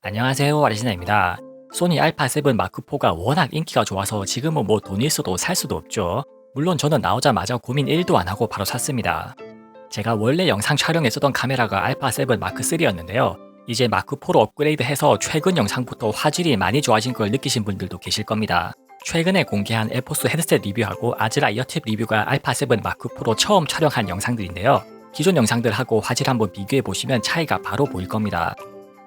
안녕하세요, 아리시나입니다. 소니 알파7 마크4가 워낙 인기가 좋아서 지금은 뭐 돈 있어도 살 수도 없죠. 물론 저는 나오자마자 고민 1도 안 하고 바로 샀습니다. 제가 원래 영상 촬영에 쓰던 카메라가 알파7 마크3였는데요. 이제 마크4로 업그레이드해서 최근 영상부터 화질이 많이 좋아진 걸 느끼신 분들도 계실 겁니다. 최근에 공개한 에포스 헤드셋 리뷰하고 아즈라 이어팁 리뷰가 알파7 마크4로 처음 촬영한 영상들인데요. 기존 영상들하고 화질 한번 비교해보시면 차이가 바로 보일 겁니다.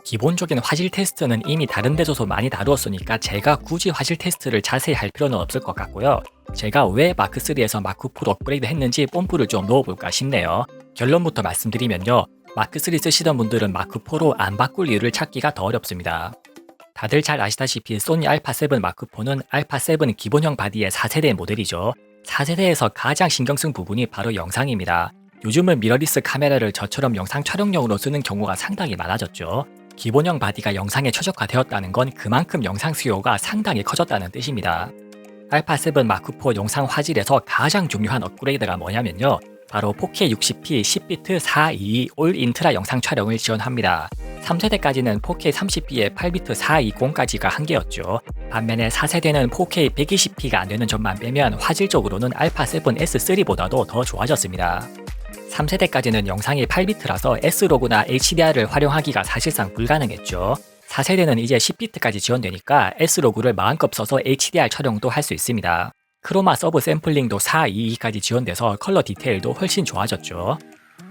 기본적인 화질 테스트는 이미 다른 데서도 많이 다루었으니까 제가 굳이 화질 테스트를 자세히 할 필요는 없을 것 같고요. 제가 왜 마크3에서 마크4로 업그레이드 했는지 뽐뿌를 좀 넣어볼까 싶네요. 결론부터 말씀드리면요. 마크3 쓰시던 분들은 마크4로 안 바꿀 이유를 찾기가 더 어렵습니다. 다들 잘 아시다시피 소니 알파7 마크4는 알파7 기본형 바디의 4세대 모델이죠. 4세대에서 가장 신경 쓴 부분이 바로 영상입니다. 요즘은 미러리스 카메라를 저처럼 영상 촬영용으로 쓰는 경우가 상당히 많아졌죠. 기본형 바디가 영상에 최적화되었다는 건 그만큼 영상 수요가 상당히 커졌다는 뜻입니다. 알파7 마크4 영상 화질에서 가장 중요한 업그레이드가 뭐냐면요. 바로 4K 60p 10비트 422 올 인트라 영상 촬영을 지원합니다. 3세대까지는 4K 30p에 8비트 420까지가 한계였죠. 반면에 4세대는 4K 120p가 안되는 점만 빼면 화질적으로는 알파7 S3보다도 더 좋아졌습니다. 3세대까지는 영상이 8비트라서 S로그나 HDR을 활용하기가 사실상 불가능했죠. 4세대는 이제 10비트까지 지원되니까 S로그를 마음껏 써서 HDR 촬영도 할 수 있습니다. 크로마 서브 샘플링도 422까지 지원돼서 컬러 디테일도 훨씬 좋아졌죠.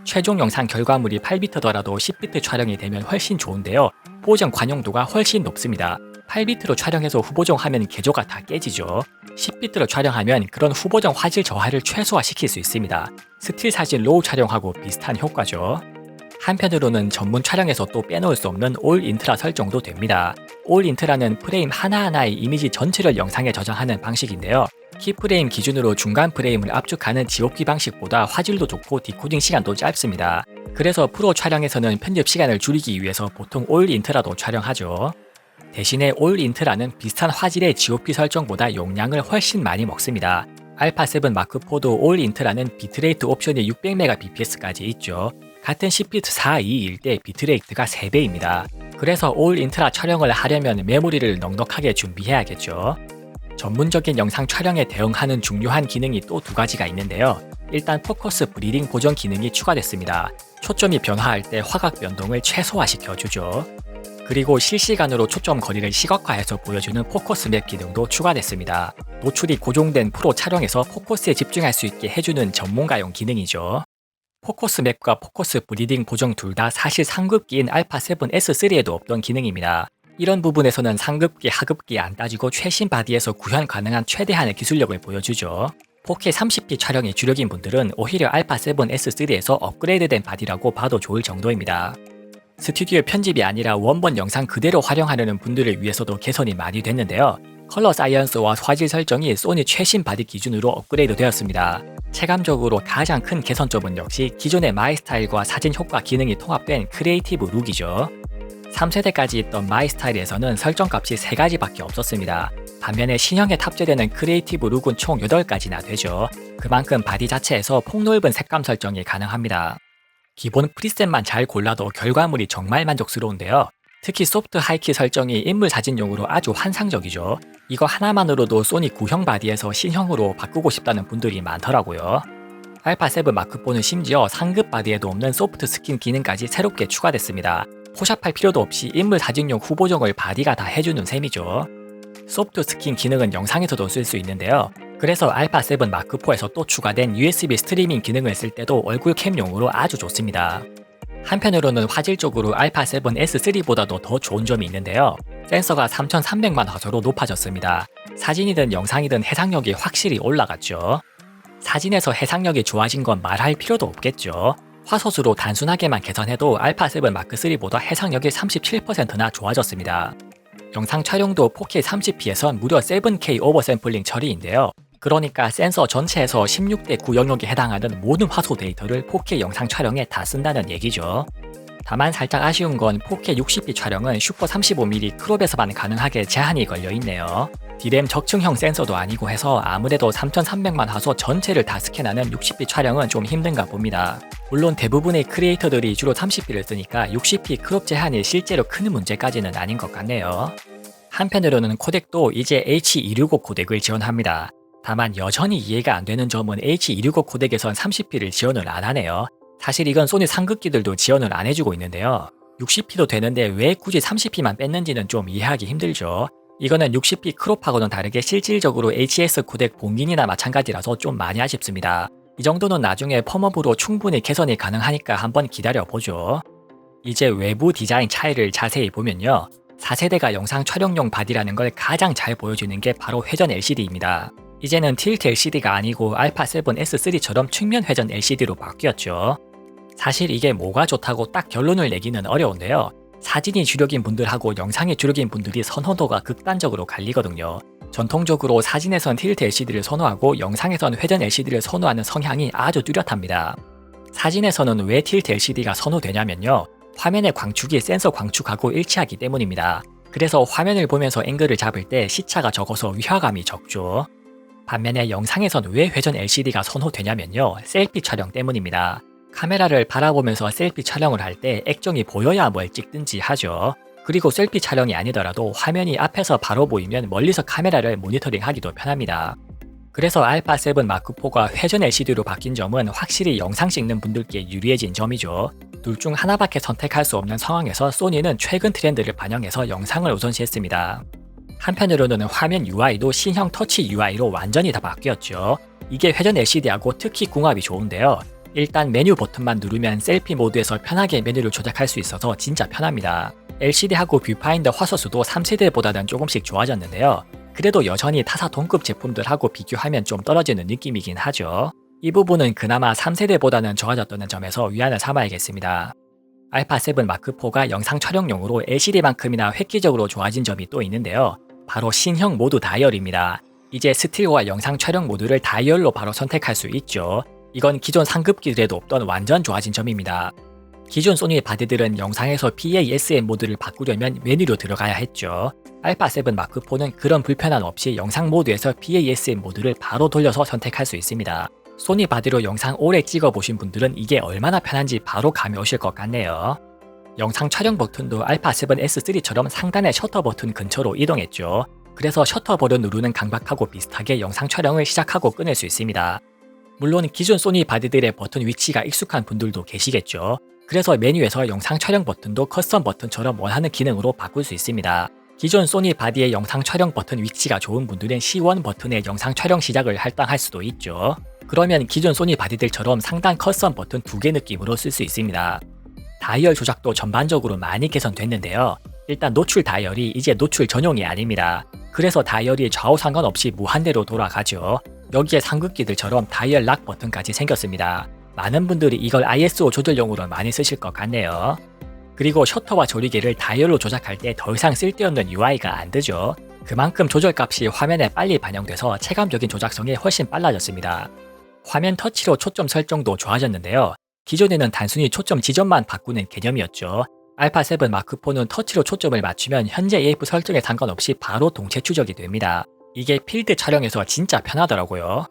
최종 영상 결과물이 8비트더라도 10비트 촬영이 되면 훨씬 좋은데요. 후보정 관용도가 훨씬 높습니다. 8비트로 촬영해서 후보정하면 개조가 다 깨지죠. 10비트로 촬영하면 그런 후보정 화질 저하를 최소화시킬 수 있습니다. 스틸 사진 로우 촬영하고 비슷한 효과죠. 한편으로는 전문 촬영에서 또 빼놓을 수 없는 올 인트라 설정도 됩니다. 올 인트라는 프레임 하나하나의 이미지 전체를 영상에 저장하는 방식인데요. 키프레임 기준으로 중간 프레임을 압축하는 GOP 방식보다 화질도 좋고 디코딩 시간도 짧습니다. 그래서 프로 촬영에서는 편집 시간을 줄이기 위해서 보통 올 인트라도 촬영하죠. 대신에 올 인트라는 비슷한 화질의 GOP 설정보다 용량을 훨씬 많이 먹습니다. 알파7 마크4도 올 인트라는 비트레이트 옵션이 600mbps까지 있죠. 같은 10비트 422일 때 비트레이트가 3배입니다. 그래서 올 인트라 촬영을 하려면 메모리를 넉넉하게 준비해야겠죠. 전문적인 영상 촬영에 대응하는 중요한 기능이 또 두 가지가 있는데요. 일단 포커스 브리딩 보정 기능이 추가됐습니다. 초점이 변화할 때 화각 변동을 최소화시켜주죠. 그리고 실시간으로 초점 거리를 시각화해서 보여주는 포커스 맵 기능도 추가됐습니다. 노출이 고정된 프로 촬영에서 포커스에 집중할 수 있게 해주는 전문가용 기능이죠. 포커스 맵과 포커스 브리딩 보정 둘 다 사실 상급기인 알파7 S3에도 없던 기능입니다. 이런 부분에서는 상급기, 하급기 안 따지고 최신 바디에서 구현 가능한 최대한의 기술력을 보여주죠. 4K 30p 촬영이 주력인 분들은 오히려 알파7 S3에서 업그레이드된 바디라고 봐도 좋을 정도입니다. 스튜디오 편집이 아니라 원본 영상 그대로 활용하려는 분들을 위해서도 개선이 많이 됐는데요. 컬러 사이언스와 화질 설정이 소니 최신 바디 기준으로 업그레이드 되었습니다. 체감적으로 가장 큰 개선점은 역시 기존의 마이스타일과 사진 효과 기능이 통합된 크리에이티브 룩이죠. 3세대까지 있던 마이스타일에서는 설정값이 3가지밖에 없었습니다. 반면에 신형에 탑재되는 크리에이티브 룩은 총 8가지나 되죠. 그만큼 바디 자체에서 폭넓은 색감 설정이 가능합니다. 기본 프리셋만 잘 골라도 결과물이 정말 만족스러운데요. 특히 소프트 하이키 설정이 인물 사진용으로 아주 환상적이죠. 이거 하나만으로도 소니 9형 바디에서 신형으로 바꾸고 싶다는 분들이 많더라고요. 알파7 마크4는 심지어 상급 바디에도 없는 소프트 스킨 기능까지 새롭게 추가됐습니다. 포샵할 필요도 없이 인물 사진용 후보정을 바디가 다 해주는 셈이죠. 소프트 스킨 기능은 영상에서도 쓸 수 있는데요. 그래서 알파7 마크4에서 또 추가된 USB 스트리밍 기능을 쓸 때도 얼굴 캠용으로 아주 좋습니다. 한편으로는 화질적으로 알파7 S3보다도 더 좋은 점이 있는데요. 센서가 3300만 화소로 높아졌습니다. 사진이든 영상이든 해상력이 확실히 올라갔죠. 사진에서 해상력이 좋아진 건 말할 필요도 없겠죠. 화소수로 단순하게만 개선해도 알파7 마크3보다 해상력이 37%나 좋아졌습니다. 영상 촬영도 4K 30p에선 무려 7K 오버샘플링 처리인데요. 그러니까 센서 전체에서 16:9 영역에 해당하는 모든 화소 데이터를 4K 영상 촬영에 다 쓴다는 얘기죠. 다만 살짝 아쉬운 건 4K 60p 촬영은 슈퍼 35mm 크롭에서만 가능하게 제한이 걸려 있네요. D램 적층형 센서도 아니고 해서 아무래도 3300만 화소 전체를 다 스캔하는 60p 촬영은 좀 힘든가 봅니다. 물론 대부분의 크리에이터들이 주로 30p를 쓰니까 60p 크롭 제한이 실제로 큰 문제까지는 아닌 것 같네요. 한편으로는 코덱도 이제 H265 코덱을 지원합니다. 다만 여전히 이해가 안 되는 점은 H265 코덱에선 30p를 지원을 안 하네요. 사실 이건 소니 상급기들도 지원을 안 해주고 있는데요. 60p도 되는데 왜 굳이 30p만 뺐는지는 좀 이해하기 힘들죠. 이거는 60p 크롭하고는 다르게 실질적으로 HS 코덱 봉인이나 마찬가지라서 좀 많이 아쉽습니다. 이 정도는 나중에 펌업으로 충분히 개선이 가능하니까 한번 기다려보죠. 이제 외부 디자인 차이를 자세히 보면요. 4세대가 영상 촬영용 바디라는 걸 가장 잘 보여주는 게 바로 회전 LCD입니다. 이제는 틸트 LCD가 아니고 알파 7 S3처럼 측면 회전 LCD로 바뀌었죠. 사실 이게 뭐가 좋다고 딱 결론을 내기는 어려운데요. 사진이 주력인 분들하고 영상이 주력인 분들이 선호도가 극단적으로 갈리거든요. 전통적으로 사진에선 틸트 LCD를 선호하고 영상에선 회전 LCD를 선호하는 성향이 아주 뚜렷합니다. 사진에서는 왜 틸트 LCD가 선호되냐면요. 화면의 광축이 센서 광축하고 일치하기 때문입니다. 그래서 화면을 보면서 앵글을 잡을 때 시차가 적어서 위화감이 적죠. 반면에 영상에선 왜 회전 LCD가 선호되냐면요. 셀피 촬영 때문입니다. 카메라를 바라보면서 셀피 촬영을 할 때 액정이 보여야 뭘 찍든지 하죠. 그리고 셀피 촬영이 아니더라도 화면이 앞에서 바로 보이면 멀리서 카메라를 모니터링하기도 편합니다. 그래서 알파 7 마크4가 회전 LCD로 바뀐 점은 확실히 영상 찍는 분들께 유리해진 점이죠. 둘 중 하나밖에 선택할 수 없는 상황에서 소니는 최근 트렌드를 반영해서 영상을 우선시했습니다. 한편으로는 화면 UI도 신형 터치 UI로 완전히 다 바뀌었죠. 이게 회전 LCD하고 특히 궁합이 좋은데요. 일단 메뉴 버튼만 누르면 셀피 모드에서 편하게 메뉴를 조작할 수 있어서 진짜 편합니다. LCD하고 뷰파인더 화소수도 3세대보다는 조금씩 좋아졌는데요. 그래도 여전히 타사 동급 제품들하고 비교하면 좀 떨어지는 느낌이긴 하죠. 이 부분은 그나마 3세대보다는 좋아졌다는 점에서 위안을 삼아야겠습니다. 알파 7 마크4가 영상 촬영용으로 LCD만큼이나 획기적으로 좋아진 점이 또 있는데요. 바로 신형 모드 다이얼입니다. 이제 스틸과 영상 촬영 모드를 다이얼로 바로 선택할 수 있죠. 이건 기존 상급기들에도 없던 완전 좋아진 점입니다. 기존 소니 바디들은 영상에서 PASM 모드를 바꾸려면 메뉴로 들어가야 했죠. 알파 7 마크4는 그런 불편함 없이 영상 모드에서 PASM 모드를 바로 돌려서 선택할 수 있습니다. 소니 바디로 영상 오래 찍어보신 분들은 이게 얼마나 편한지 바로 감이 오실 것 같네요. 영상 촬영 버튼도 알파 7 S3처럼 상단의 셔터 버튼 근처로 이동했죠. 그래서 셔터 버를 누르는 강박하고 비슷하게 영상 촬영을 시작하고 끊을 수 있습니다. 물론 기존 소니 바디들의 버튼 위치가 익숙한 분들도 계시겠죠. 그래서 메뉴에서 영상 촬영 버튼도 커스텀 버튼처럼 원하는 기능으로 바꿀 수 있습니다. 기존 소니 바디의 영상 촬영 버튼 위치가 좋은 분들은 C1 버튼에 영상 촬영 시작을 할당할 수도 있죠. 그러면 기존 소니 바디들처럼 상단 커스텀 버튼 2개 느낌으로 쓸 수 있습니다. 다이얼 조작도 전반적으로 많이 개선됐는데요. 일단 노출 다이얼이 이제 노출 전용이 아닙니다. 그래서 다이얼이 좌우 상관없이 무한대로 돌아가죠. 여기에 상급기들처럼 다이얼 락 버튼까지 생겼습니다. 많은 분들이 이걸 ISO 조절용으로 많이 쓰실 것 같네요. 그리고 셔터와 조리개를 다이얼로 조작할 때 더 이상 쓸데없는 UI가 안 뜨죠. 그만큼 조절값이 화면에 빨리 반영돼서 체감적인 조작성이 훨씬 빨라졌습니다. 화면 터치로 초점 설정도 좋아졌는데요. 기존에는 단순히 초점 지점만 바꾸는 개념이었죠. 알파 7 마크4는 터치로 초점을 맞추면 현재 AF 설정에 상관없이 바로 동체 추적이 됩니다. 이게 필드 촬영에서 진짜 편하더라고요.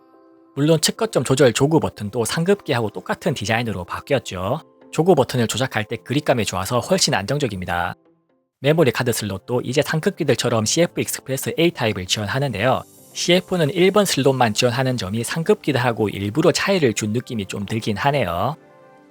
물론 측거점 조절 조구 버튼도 상급기하고 똑같은 디자인으로 바뀌었죠. 조구 버튼을 조작할 때 그립감이 좋아서 훨씬 안정적입니다. 메모리 카드 슬롯도 이제 상급기들처럼 CF 익스프레스 A 타입을 지원하는데요. CF는 1번 슬롯만 지원하는 점이 상급기들하고 일부러 차이를 준 느낌이 좀 들긴 하네요.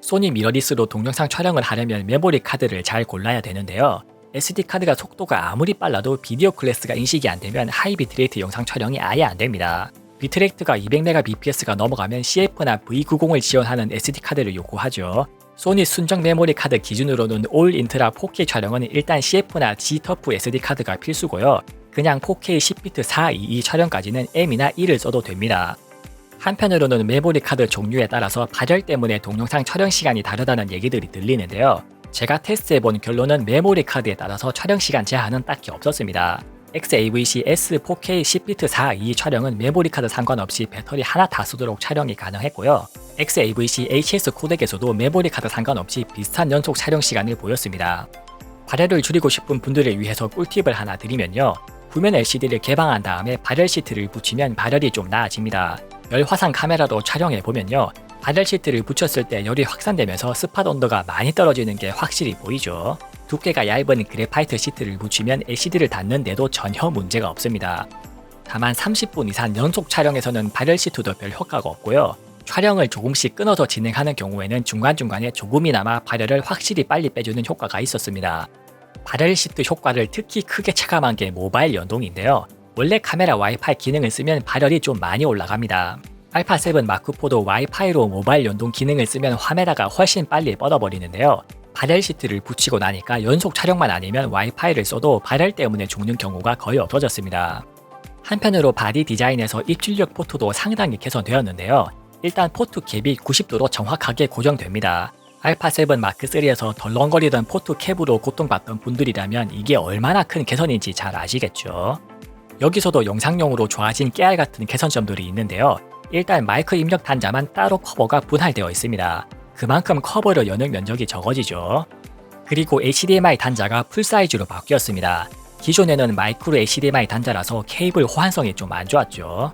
소니 미러리스로 동영상 촬영을 하려면 메모리 카드를 잘 골라야 되는데요. SD카드가 속도가 아무리 빨라도 비디오 클래스가 인식이 안되면 하이 비트레이트 영상 촬영이 아예 안됩니다. 비트레이트가 200Mbps가 넘어가면 CF나 V90을 지원하는 SD카드를 요구하죠. 소니 순정 메모리 카드 기준으로는 올 인트라 4K 촬영은 일단 CF나 G-터프 SD카드가 필수고요. 그냥 4K 10비트 422 촬영까지는 M이나 E를 써도 됩니다. 한편으로는 메모리 카드 종류에 따라서 발열 때문에 동영상 촬영 시간이 다르다는 얘기들이 들리는데요. 제가 테스트해본 결론은 메모리 카드에 따라서 촬영 시간 제한은 딱히 없었습니다. XAVC S4K 10비트 422 촬영은 메모리 카드 상관없이 배터리 하나 다 쓰도록 촬영이 가능했고요. XAVC HS 코덱에서도 메모리 카드 상관없이 비슷한 연속 촬영 시간을 보였습니다. 발열을 줄이고 싶은 분들을 위해서 꿀팁을 하나 드리면요. 후면 LCD를 개방한 다음에 발열 시트를 붙이면 발열이 좀 나아집니다. 열화상 카메라도 촬영해보면요. 발열 시트를 붙였을 때 열이 확산되면서 스팟 온도가 많이 떨어지는 게 확실히 보이죠. 두께가 얇은 그래파이트 시트를 붙이면 LCD를 닫는데도 전혀 문제가 없습니다. 다만 30분 이상 연속 촬영에서는 발열 시트도 별 효과가 없고요. 촬영을 조금씩 끊어서 진행하는 경우에는 중간중간에 조금이나마 발열을 확실히 빨리 빼주는 효과가 있었습니다. 발열 시트 효과를 특히 크게 체감한 게 모바일 연동인데요. 원래 카메라 와이파이 기능을 쓰면 발열이 좀 많이 올라갑니다. 알파7 마크4도 와이파이로 모바일 연동 기능을 쓰면 화면화가 훨씬 빨리 뻗어버리는데요. 발열 시트를 붙이고 나니까 연속 촬영만 아니면 와이파이를 써도 발열 때문에 죽는 경우가 거의 없어졌습니다. 한편으로 바디 디자인에서 입출력 포트도 상당히 개선되었는데요. 일단 포트 캡이 90도로 정확하게 고정됩니다. 알파7 마크3에서 덜렁거리던 포트 캡으로 고통받던 분들이라면 이게 얼마나 큰 개선인지 잘 아시겠죠? 여기서도 영상용으로 좋아진 깨알 같은 개선점들이 있는데요. 일단 마이크 입력 단자만 따로 커버가 분할되어 있습니다. 그만큼 커버를 여는 면적이 적어지죠. 그리고 HDMI 단자가 풀사이즈로 바뀌었습니다. 기존에는 마이크로 HDMI 단자라서 케이블 호환성이 좀 안 좋았죠.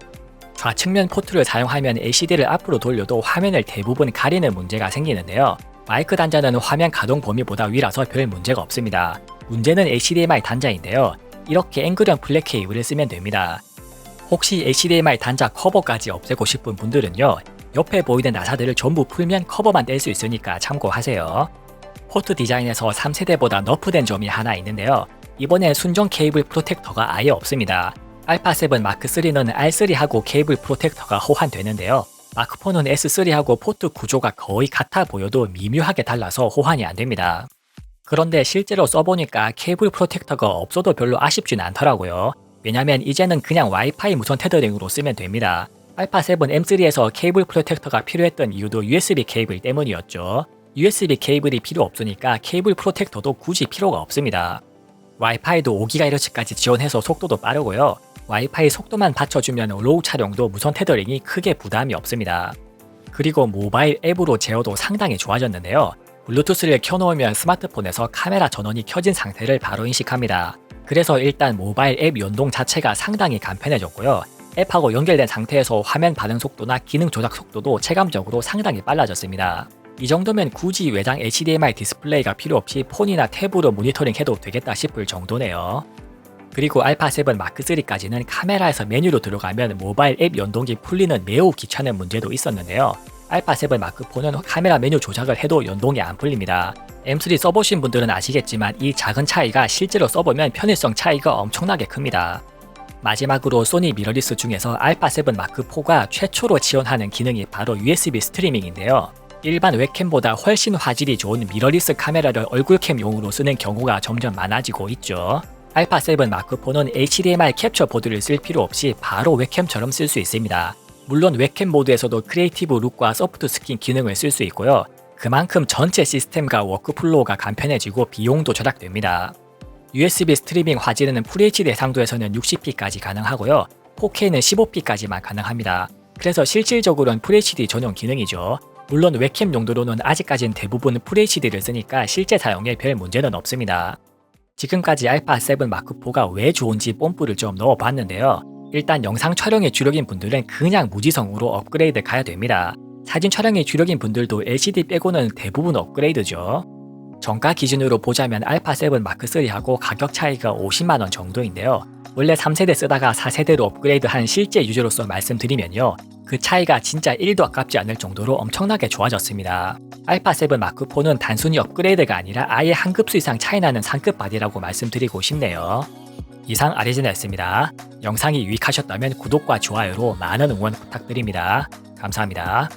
좌측면 포트를 사용하면 LCD를 앞으로 돌려도 화면을 대부분 가리는 문제가 생기는데요. 마이크 단자는 화면 가동 범위보다 위라서 별 문제가 없습니다. 문제는 HDMI 단자인데요. 이렇게 앵글형 플랫 케이블을 쓰면 됩니다. 혹시 HDMI 단자 커버까지 없애고 싶은 분들은요. 옆에 보이는 나사들을 전부 풀면 커버만 뗄 수 있으니까 참고하세요. 포트 디자인에서 3세대보다 너프된 점이 하나 있는데요. 이번엔 순정 케이블 프로텍터가 아예 없습니다. 알파7 마크3는 R3하고 케이블 프로텍터가 호환되는데요. 마크4는 S3하고 포트 구조가 거의 같아 보여도 미묘하게 달라서 호환이 안됩니다. 그런데 실제로 써보니까 케이블 프로텍터가 없어도 별로 아쉽진 않더라고요. 왜냐면 이제는 그냥 와이파이 무선 테더링으로 쓰면 됩니다. 알파7 M3에서 케이블 프로텍터가 필요했던 이유도 USB 케이블 때문이었죠. USB 케이블이 필요 없으니까 케이블 프로텍터도 굳이 필요가 없습니다. 와이파이도 5GHz까지 지원해서 속도도 빠르고요. 와이파이 속도만 받쳐주면 로우 촬영도 무선 테더링이 크게 부담이 없습니다. 그리고 모바일 앱으로 제어도 상당히 좋아졌는데요. 블루투스를 켜놓으면 스마트폰에서 카메라 전원이 켜진 상태를 바로 인식합니다. 그래서 일단 모바일 앱 연동 자체가 상당히 간편해졌고요. 앱하고 연결된 상태에서 화면 반응 속도나 기능 조작 속도도 체감적으로 상당히 빨라졌습니다. 이 정도면 굳이 외장 HDMI 디스플레이가 필요 없이 폰이나 탭으로 모니터링 해도 되겠다 싶을 정도네요. 그리고 알파7 마크3까지는 카메라에서 메뉴로 들어가면 모바일 앱 연동이 풀리는 매우 귀찮은 문제도 있었는데요. 알파7 마크4는 카메라 메뉴 조작을 해도 연동이 안 풀립니다. M3 써보신 분들은 아시겠지만 이 작은 차이가 실제로 써보면 편의성 차이가 엄청나게 큽니다. 마지막으로 소니 미러리스 중에서 알파7 마크4가 최초로 지원하는 기능이 바로 USB 스트리밍인데요. 일반 웹캠보다 훨씬 화질이 좋은 미러리스 카메라를 얼굴캠용으로 쓰는 경우가 점점 많아지고 있죠. 알파7 마크4는 HDMI 캡처 보드를 쓸 필요 없이 바로 웹캠처럼 쓸 수 있습니다. 물론 웹캠 모드에서도 크리에이티브 룩과 소프트 스킨 기능을 쓸 수 있고요. 그만큼 전체 시스템과 워크플로우가 간편해지고 비용도 절약됩니다. USB 스트리밍 화질은 FHD 해상도에서는 60p까지 가능하고요. 4K는 15p까지만 가능합니다. 그래서 실질적으로는 FHD 전용 기능이죠. 물론 웹캠 용도로는 아직까진 대부분 FHD를 쓰니까 실제 사용에 별 문제는 없습니다. 지금까지 알파7 마크4가 왜 좋은지 뽐뿌를 좀 넣어봤는데요. 일단 영상 촬영에 주력인 분들은 그냥 무지성으로 업그레이드 가야 됩니다. 사진 촬영에 주력인 분들도 LCD 빼고는 대부분 업그레이드죠. 정가 기준으로 보자면 알파7 마크3하고 가격 차이가 50만원 정도인데요. 원래 3세대 쓰다가 4세대로 업그레이드한 실제 유저로서 말씀드리면요. 그 차이가 진짜 1도 아깝지 않을 정도로 엄청나게 좋아졌습니다. 알파7 마크4는 단순히 업그레이드가 아니라 아예 한 급수 이상 차이나는 상급 바디라고 말씀드리고 싶네요. 이상 아리즈나였습니다. 영상이 유익하셨다면 구독과 좋아요로 많은 응원 부탁드립니다. 감사합니다.